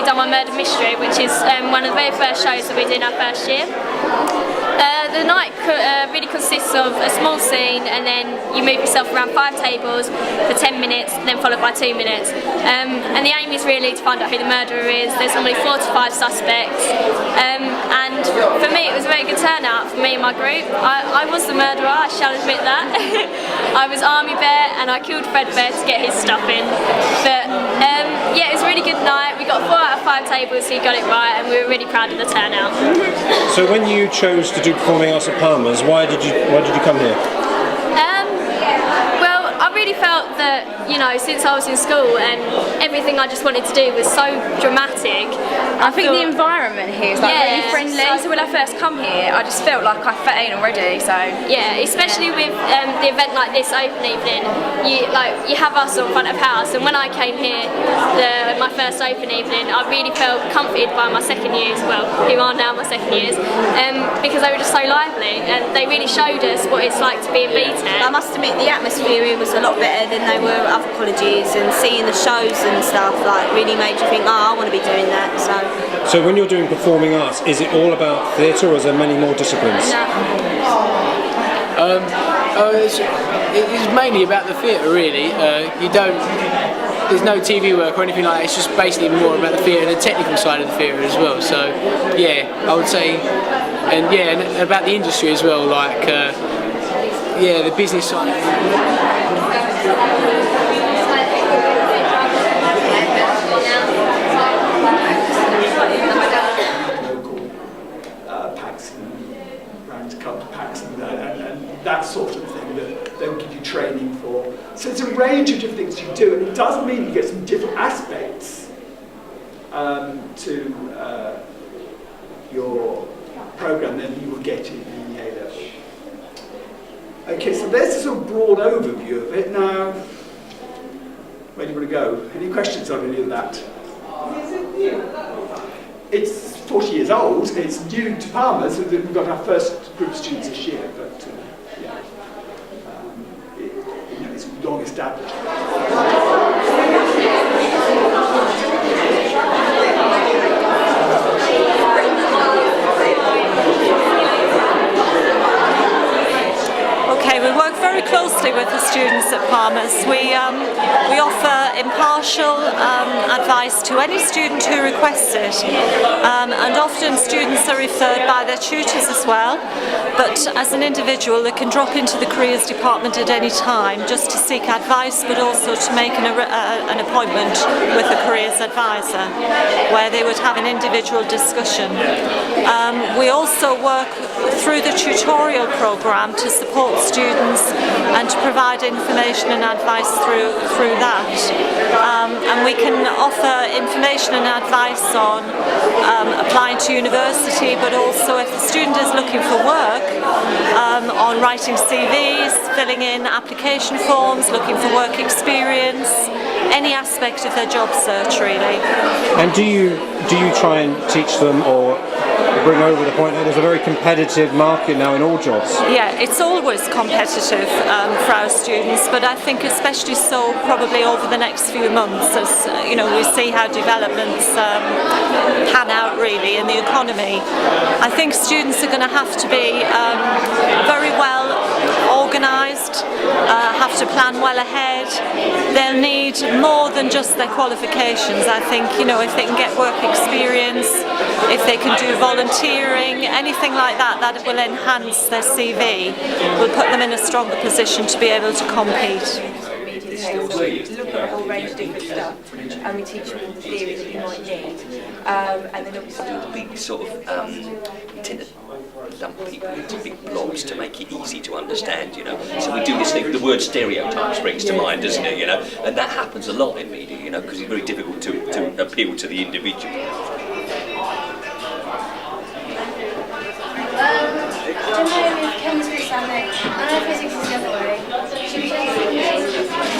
recently done my murder mystery, which is one of the very first shows that we did in our first year. The night really consists of a small scene, and then you move yourself around 5 tables for 10 minutes, then followed by 2 minutes. And the aim is really to find out who the murderer is. There's normally 4 to 5 suspects. And for me, it was a very good turnout for me and my group. I was the murderer, I shall admit that. I was Army Bear, and I killed Fred Bear to get his stuff in. But yeah, it was a really good night. We got 4 out of 5 tables who got it right, and we were really proud of the turnout. So when you chose to do performing arts at Palmer's, why did you come here? Well, I really felt that, you know, since I was in school and everything I just wanted to do was so dramatic. I think the environment here is like really friendly. So when I first come here, I just felt like I fit in already. So yeah, especially with the event like this open evening, you have us on front of house. And when I came here, my first open evening, I really felt comforted by my second years, well, who are now my second years, because they were just so lively and they really showed us what it's like to be in BTEC. I must admit the atmosphere here was a lot better than they were at other colleges, and seeing the shows and stuff like really made you think, oh, I want to be doing that. So when you're doing performing arts, is it all about theatre, or is there many more disciplines? It's mainly about the theatre, really. There's no TV work or anything like that. It's just basically more about the theatre and the technical side of the theatre as well. So yeah, I would say, and about the industry as well, like the business side. And that sort of thing that they'll give you training for. So it's a range of different things you do, and it does mean you get some different aspects to your programme than you will get in the A-level. Okay, so there's a sort of broad overview of it. Now, where do you want to go? Any questions on any of that? It's 40 years old, it's new to Palmer's, so we've got our first group of students this year, but it's long established. Okay, we work very closely with the students at Palmer's. We offer impartial advice to any student who requests it, and often students are referred by their tutors as well, but as an individual they can drop into the careers department at any time just to seek advice, but also to make an appointment with a careers advisor where they would have an individual discussion. We also work through the tutorial programme to support students and to provide information and advice through that. And we can offer information and advice on applying to university, but also if the student is looking for work, on writing CVs, filling in application forms, looking for work experience, any aspect of their job search really. And do you try and teach them or bring over the point that there's a very competitive market now in all jobs? Yeah, it's always competitive for our students, but I think especially so probably over the next few months as we see how developments pan out really in the economy. I think students are going to have to be very well organised, have to plan well ahead. They'll need more than just their qualifications. I think, if they can get work experience, if they can do volunteering, anything like that will enhance their CV, will put them in a stronger position to be able to compete. We look at a whole range of different stuff, and we teach you all the theory that you might need. And then obviously we sort of tend to lump people into big blobs to make it easy to understand, So we do this thing, the word stereotype springs to mind, doesn't it, And that happens a lot in media, because it's very difficult to appeal to the individual. I don't know if chemistry is that way. I know physics is the other way.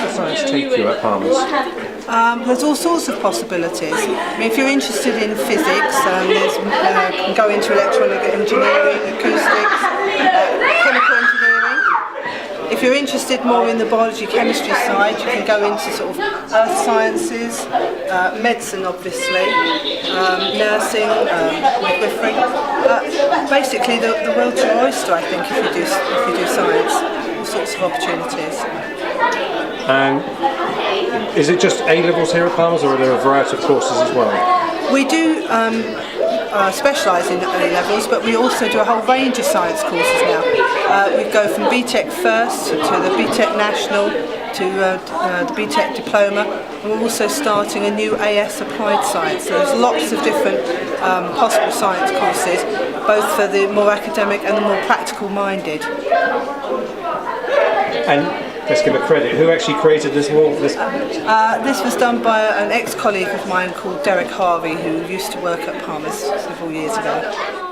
What science take you at Palmer's? There's all sorts of possibilities. I mean, if you're interested in physics, you can go into electronic engineering, acoustics, chemical engineering. If if you're interested more in the biology, chemistry side, you can go into sort of earth sciences, medicine obviously, nursing, midwifery. Basically the world's your oyster, I think, if you do science. All sorts of opportunities. And is it just A-levels here at Palmer's, or are there a variety of courses as well? We do specialise in A-levels, but we also do a whole range of science courses now. We go from BTEC First to the BTEC National to the BTEC Diploma, and we're also starting a new AS Applied Science. So there's lots of different possible science courses, both for the more academic and the more practical minded. And let's give it credit. Who actually created this wall? This was done by an ex-colleague of mine called Derek Harvey, who used to work at Palmer's several years ago.